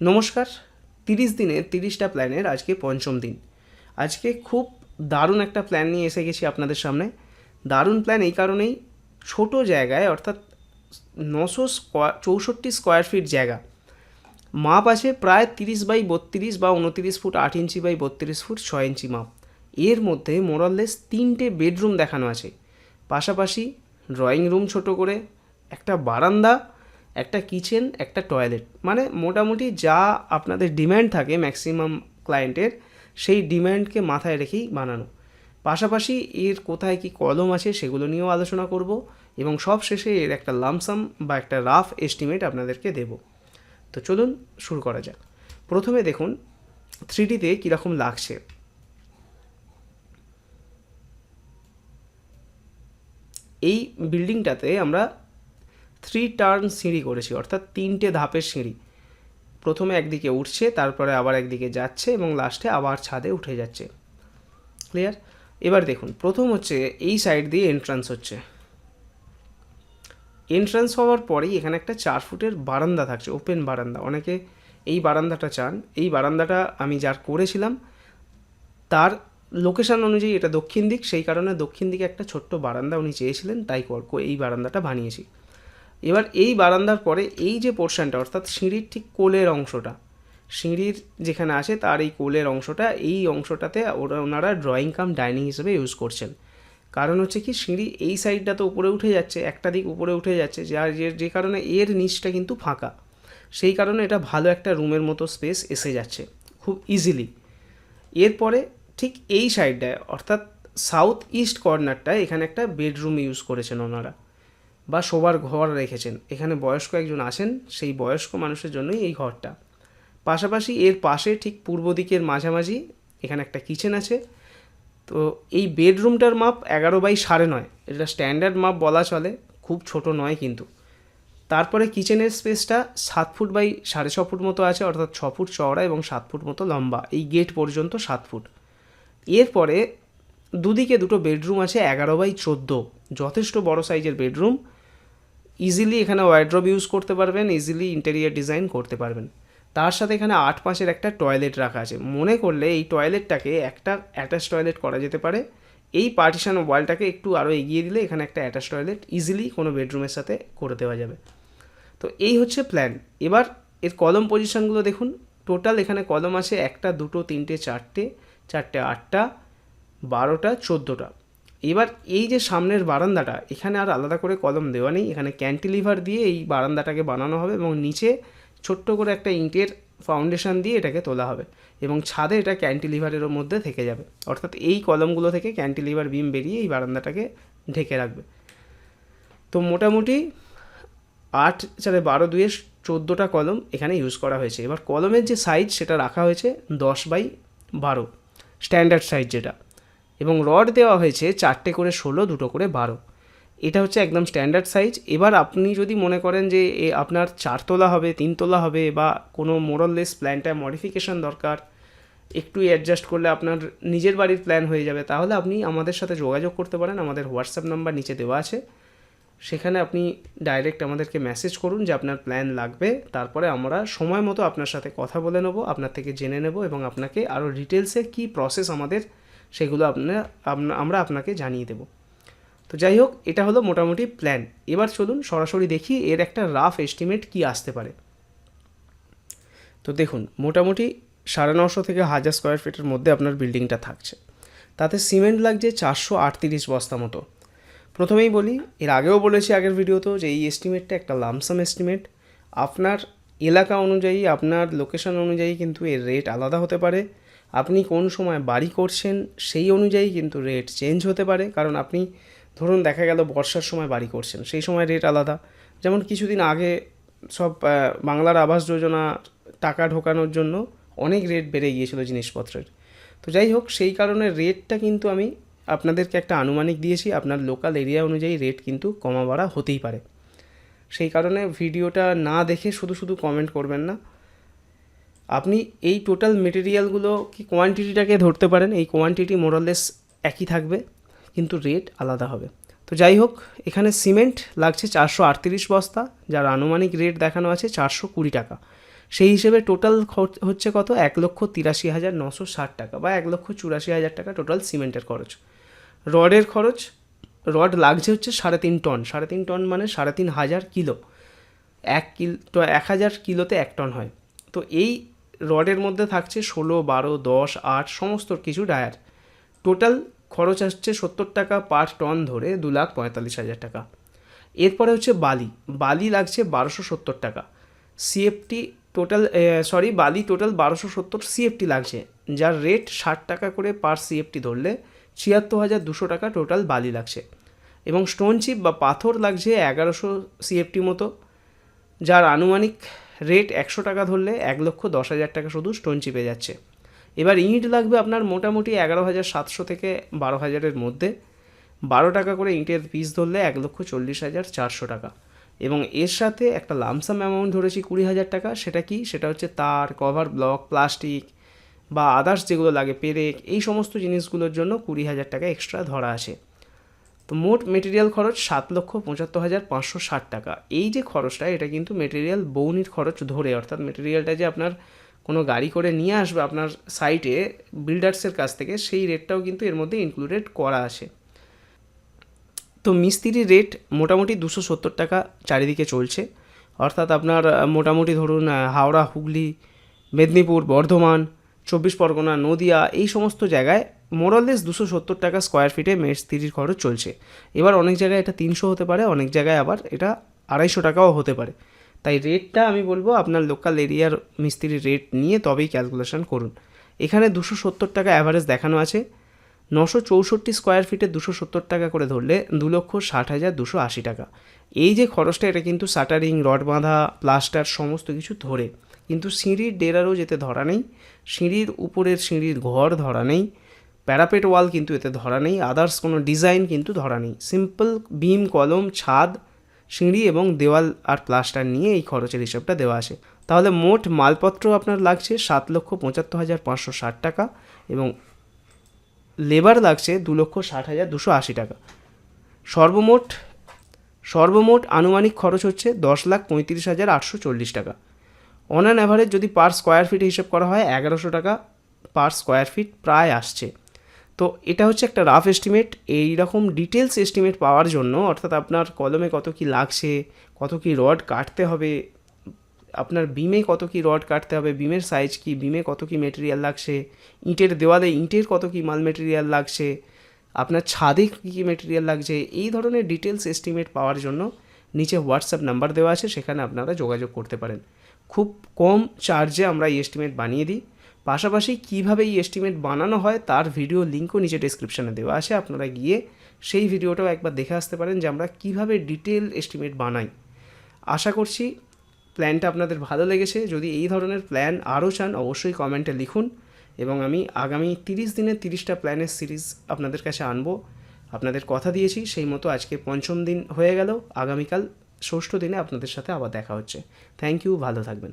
নমস্কার। 30 দিনে 30টা প্ল্যানের আজকে পঞ্চম দিন। আজকে খুব দারুণ একটা প্ল্যান নিয়ে এসে গেছি আপনাদের সামনে। দারুণ প্ল্যান এই কারণেই, ছোট জায়গায় অর্থাৎ 964 স্কোয়ার ফিট জায়গা, মাপ আছে প্রায় 30x32 বা 29 ফুট 8 ইঞ্চি বাই 32 ফুট 6 ইঞ্চি মাপ। এর মধ্যে মোরাললেস 3টে বেডরুম দেখানো আছে, পাশাপাশি ড্রয়িং রুম ছোট করে, একটা বারান্দা, একটা কিচেন, একটা টয়লেট। মানে মোটামুটি যা আপনাদের ডিম্যান্ড থাকে ম্যাক্সিমাম ক্লায়েন্টের, সেই ডিম্যান্ডকে মাথায় রেখেই বানানো। পাশাপাশি এর কোথায় কি কলম আছে সেগুলো নিয়েও আলোচনা করব, এবং সব শেষে এর একটা লামসাম বা একটা রাফ এস্টিমেট আপনাদেরকে দেব। তো চলুন শুরু করা যাক। প্রথমে দেখুন 3Dতে কীরকম লাগছে। এই বিল্ডিংটাতে আমরা 3 টার্ন সিঁড়ি করেছি, অর্থাৎ 3টে ধাপের সিঁড়ি। প্রথমে একদিকে উঠছে, তারপরে আবার একদিকে যাচ্ছে, এবং লাস্টে আবার ছাদে উঠে যাচ্ছে। ক্লিয়ার? এবার দেখুন, প্রথম হচ্ছে এই সাইড দিয়ে এন্ট্রান্স হচ্ছে। এন্ট্রান্স হওয়ার পরেই এখানে একটা 4 ফুটের বারান্দা থাকছে, ওপেন বারান্দা। অনেকে এই বারান্দাটা চান। এই বারান্দাটা আমি যার করেছিলাম তার লোকেশান অনুযায়ী এটা দক্ষিণ দিক, সেই কারণে দক্ষিণ দিকে একটা ছোট্ট বারান্দা উনি চেয়েছিলেন, তাই এই বারান্দাটা বানিয়েছি। এবার এই বারান্দার পরে এই যে পোর্শনটা, অর্থাৎ সিঁড়ির ঠিক কোলের অংশটা, সিঁড়ির যেখানে আছে তার এই কোলের অংশটা, এই অংশটাতে ওনারা ড্রয়িং কাম ডাইনিং হিসেবে ইউজ করছেন। কারণ হচ্ছে কি, সিঁড়ি এই সাইডটা তো উপরে উঠে যাচ্ছে, একটা দিক উপরে উঠে যাচ্ছে, যে কারণে এর নিচটা কিন্তু ফাঁকা। সেই কারণে এটা ভালো একটা রুমের মতো স্পেস এসে যাচ্ছে খুব ইজিলি। এরপরে ঠিক এই সাইডটায়, অর্থাৎ সাউথ ইস্ট কর্নারটায়, এখানে একটা বেডরুম ইউজ করেছেন ওনারা, বা শোবার ঘর রেখেছেন। এখানে বয়স্ক একজন আছেন, সেই বয়স্ক মানুষের জন্যই এই ঘরটা। পাশাপাশি এর পাশে ঠিক পূর্ব দিকের মাঝামাঝি এখানে একটা কিচেন আছে। তো এই বেডরুমটার মাপ 11x9.5, এটা স্ট্যান্ডার্ড মাপ বলা চলে, খুব ছোট নয় কিন্তু। তারপরে কিচেনের স্পেসটা 7 ফুট বাই 6.5 ফুট মতো আছে, অর্থাৎ 6 ফুট চওড়া এবং 7 ফুট মতো লম্বা। এই গেট পর্যন্ত 7 ফুট। এরপরে দুদিকে দুটো বেডরুম আছে 11x14, যথেষ্ট বড় সাইজের বেডরুম। ইজিলি এখানে ওয়ার্ড্রব ইউজ করতে পারবেন, ইজিলি ইন্টেরিয়ার ডিজাইন করতে পারবেন। তার সাথে এখানে 8-5-এর একটা টয়লেট রাখা আছে। মনে করলে এই টয়লেটটাকে একটা অ্যাটাচ টয়লেট করা যেতে পারে। এই পার্টিশন ওয়ালটাকে একটু আরও এগিয়ে দিলে এখানে একটা অ্যাটাচ টয়লেট ইজিলি কোনো বেডরুমের সাথে করে দেওয়া যাবে। তো এই হচ্ছে প্ল্যান। এবার এর কলম পজিশনগুলো দেখুন। টোটাল এখানে কলম আছে 1, 2, 3, 4, 8টা, 12টা, 14টা। এবার এই যে সামনের বারান্দাটা, এখানে আর আলাদা করে কলম দেওয়া নেই, এখানে ক্যান্টিলিভার দিয়ে এই বারান্দাটাকে বানানো হবে, এবং নিচে ছোট্ট করে একটা ইঁটের ফাউন্ডেশন দিয়ে এটাকে তোলা হবে, এবং ছাদে এটা ক্যান্টিলিভারের মধ্যে থেকে যাবে। অর্থাৎ এই কলমগুলো থেকে ক্যান্টিলিভার বিম বেরিয়ে এই বারান্দাটাকে ঢেকে রাখবে। তো মোটামুটি 8, 4, 12, 2, 14টা কলম এখানে ইউজ করা হয়েছে। এবার কলমের যে সাইজ সেটা রাখা হয়েছে 10x12, স্ট্যান্ডার্ড সাইজ যেটা, এবং রড দেওয়া হয়েছে 4টে করে 16, 2টো করে 12। এটা হচ্ছে একদম স্ট্যান্ডার্ড সাইজ। এবার আপনি যদি মনে করেন যে আপনার 4 তোলা হবে, 3 তোলা হবে, বা কোনো মোরাললেস প্ল্যানটা মডিফিকেশান দরকার, একটু অ্যাডজাস্ট করলে আপনার নিজের বাড়ির প্ল্যান হয়ে যাবে, তাহলে আপনি আমাদের সাথে যোগাযোগ করতে পারেন। আমাদের হোয়াটসঅ্যাপ নাম্বার নিচে দেওয়া আছে, সেখানে আপনি ডাইরেক্ট আমাদেরকে মেসেজ করুন যে আপনার প্ল্যান লাগবে। তারপরে আমরা সময় মতো আপনার সাথে কথা বলে নেব, আপনার থেকে জেনে নেব, এবং আপনাকে আরও ডিটেলসে কী প্রসেস আমাদের, সেগুলো আমরা আপনাকে জানিয়ে দেব। তো যাই হোক, এটা হলো মোটামুটি প্ল্যান। এবার চলুন সরাসরি দেখি এর একটা রাফ এস্টিমেট কি আসতে পারে। তো দেখুন, মোটামুটি 950 থেকে 1000 স্কোয়ার ফিটের মধ্যে আপনার বিল্ডিংটা থাকছে। তাতে সিমেন্ট লাগছে 438 বস্তা মতো। প্রথমেই বলি, এর আগেও বলেছি আগের ভিডিওতেও, যে এই এস্টিমেটটা একটা লামসাম এস্টিমেট। আপনার এলাকা অনুযায়ী, আপনার লোকেশন অনুযায়ী কিন্তু এর রেট আলাদা হতে পারে। আপনি কোন সময় বাড়ি করছেন সেই অনুযায়ী কিন্তু রেট চেঞ্জ হতে পারে। কারণ আপনি ধরুন দেখা গেল বর্ষার সময় বাড়ি করছেন, সেই সময় রেট আলাদা। যেমন কিছুদিন আগে সব বাংলার আবাস যোজনা টাকা ঢোকানোর জন্য অনেক রেট বেড়ে গিয়েছিল জিনিসপত্রের। তো যাই হোক, সেই কারণে রেটটা কিন্তু আমি আপনাদেরকে একটা আনুমানিক দিয়েছি। আপনার লোকাল এরিয়া অনুযায়ী রেট কিন্তু কমা বাড়া হতেই পারে। সেই কারণে ভিডিওটা না দেখে শুধু শুধু কমেন্ট করবেন না। আপনি এই টোটাল মেটেরিয়ালগুলো কি কোয়ান্টিটিটাকে ধরতে পারেন, এই কোয়ান্টিটি মোরাললেস একই থাকবে, কিন্তু রেট আলাদা হবে। তো যাই হোক, এখানে সিমেন্ট লাগছে 438 বস্তা, যার আনুমানিক রেট দেখানো আছে 420 টাকা। সেই হিসেবে টোটাল হচ্ছে কত, 1,83,960 টাকা বা 1,84,000 টাকা টোটাল সিমেন্টের খরচ। রডের খরচ, রড লাগছে হচ্ছে 3.5 টন, 3.5 টন মানে 3,500 কিলো, 1,000 কিলোতে 1 টন হয়। তো এই রডের মধ্যে থাকছে 16, 12, 10, 8 সমস্ত কিছু ডায়ার। টোটাল খরচ আসছে 70 টাকা পার টন ধরে 2,45,000 টাকা। এরপরে হচ্ছে বালি, বালি লাগছে 1,270 টাকা। সিএফটি টোটাল বালি টোটাল 1,270 সিএফটি লাগছে, যার রেট 60 টাকা করে পার সিএফটি ধরলে 76,200 টাকা টোটাল বালি লাগছে। এবং স্টোন চিপ বা পাথর লাগছে 1100 সিএফটি মতো, যার আনুমানিক রেট 100 টাকা ধরলে 1,10,000 টাকা শুধু স্টোন চিপে যাচ্ছে। এবার ইঁট লাগবে আপনার মোটামুটি 11,700 থেকে 12,000-এর মধ্যে, 12 টাকা করে ইঁটের পিস ধরলে 1,40,400 টাকা। এবং এর সাথে একটা লামসাম অ্যামাউন্ট ধরেছি 20,000 টাকা। সেটা কি, সেটা হচ্ছে তার, কভার ব্লক, প্লাস্টিক বা আদার্স যেগুলো লাগে, পেরেক, এই সমস্ত জিনিসগুলোর জন্য 20,000 টাকা এক্সট্রা ধরা আছে। তো মোট মেটেরিয়াল খরচ 7,75,560 টাকা। এই যে খরচটা, এটা কিন্তু মেটেরিয়াল বৌনির খরচ ধরে, অর্থাৎ মেটেরিয়ালটা যে আপনার কোনো গাড়ি করে নিয়ে আসবে আপনার সাইটে বিল্ডার্সের কাছ থেকে, সেই রেটটাও কিন্তু এর মধ্যে ইনক্লুডেড করা আছে। তো মিস্ত্রির রেট মোটামুটি 270 টাকা চারিদিকে চলছে, অর্থাৎ আপনার মোটামুটি ধরুন হাওড়া, হুগলি, মেদিনীপুর, বর্ধমান, 24 পরগনা, নদিয়া, এই সমস্ত জায়গায় মোরলেস 270 টাকা স্কোয়ার ফিটে মিস্ত্রির খরচ চলছে। এবার অনেক জায়গায় এটা 300 হতে পারে, অনেক জায়গায় আবার এটা 250 টাকাও হতে পারে। তাই রেটটা আমি বলবো আপনার লোকাল এরিয়ার মিস্ত্রির রেট নিয়ে তবেই ক্যালকুলেশন করুন। এখানে 270 টাকা অ্যাভারেজ দেখানো আছে। 964 স্কোয়ার ফিটে 270 টাকা করে ধরলে 2,60,280 টাকা। এই যে খরচটা, এটা কিন্তু শাটারিং, রড বাঁধা, প্লাস্টার সমস্ত কিছু ধরে, কিন্তু সিঁড়ির ডেরারও যেতে ধরা নেই, সিঁড়ির উপরের সিঁড়ির ঘর ধরা নেই, প্যারাপেট ওয়াল কিন্তু এতে ধরা নেই, আদার্স কোনো ডিজাইন কিন্তু ধরা নেই। সিম্পল বিম, কলম, ছাদ, সিঁড়ি এবং দেওয়াল আর প্লাস্টার নিয়ে এই খরচের হিসাবটা দেওয়া আছে। তাহলে মোট মালপত্র আপনার লাগছে 7,75,560 টাকা এবং লেবার লাগছে 2,60,280 টাকা। সর্বমোট আনুমানিক খরচ হচ্ছে 10,35,840 টাকা। অন অ্যান অ্যাভারেজ যদি পার স্কোয়ার ফিট হিসেব করা হয় 1,100 টাকা পার স্কোয়ার ফিট প্রায় আসছে। তো এটা হচ্ছে একটা রাফ এস্টিমেট। এই রকম ডিটেলস এস্টিমেট পাওয়ার জন্য, অর্থাৎ আপনার কলমে কত কি লাগছে, কত কি রড কাটতে হবে, আপনার বিমে কত কি রড কাটতে হবে, বিমের সাইজ কি, বিমে কত কি মেটেরিয়াল লাগছে, ইঁটের দেওয়ালে ইঁটের কত কি মাল মেটেরিয়াল লাগছে, আপনার ছাদে কী কী মেটেরিয়াল লাগছে, এই ধরনের ডিটেলস এস্টিমেট পাওয়ার জন্য নিচে হোয়াটসঅ্যাপ নাম্বার দেওয়া আছে, সেখানে আপনারা যোগাযোগ করতে পারেন। খুব কম চার্জে আমরা এই এস্টিমেট বানিয়ে দিই। পাশাপাশি কীভাবে এই এস্টিমেট বানানো হয় তার ভিডিও লিঙ্কও নিচে ডেসক্রিপশানে দেওয়া আছে, আপনারা গিয়ে সেই ভিডিওটাও একবার দেখে আসতে পারেন যে আমরা কীভাবে ডিটেল এস্টিমেট বানাই। আশা করছি প্ল্যানটা আপনাদের ভালো লেগেছে। যদি এই ধরনের প্ল্যান আরও চান অবশ্যই কমেন্টে লিখুন এবং আমি আগামী 30 দিনের 30টা প্ল্যানের সিরিজ আপনাদের কাছে আনবো। আপনাদের কথা দিয়েছি, সেই মতো আজকে 5ম দিন হয়ে গেল, আগামীকাল 6ষ্ঠ দিনে আপনাদের সাথে আবার দেখা হচ্ছে। থ্যাংক ইউ, ভালো থাকবেন।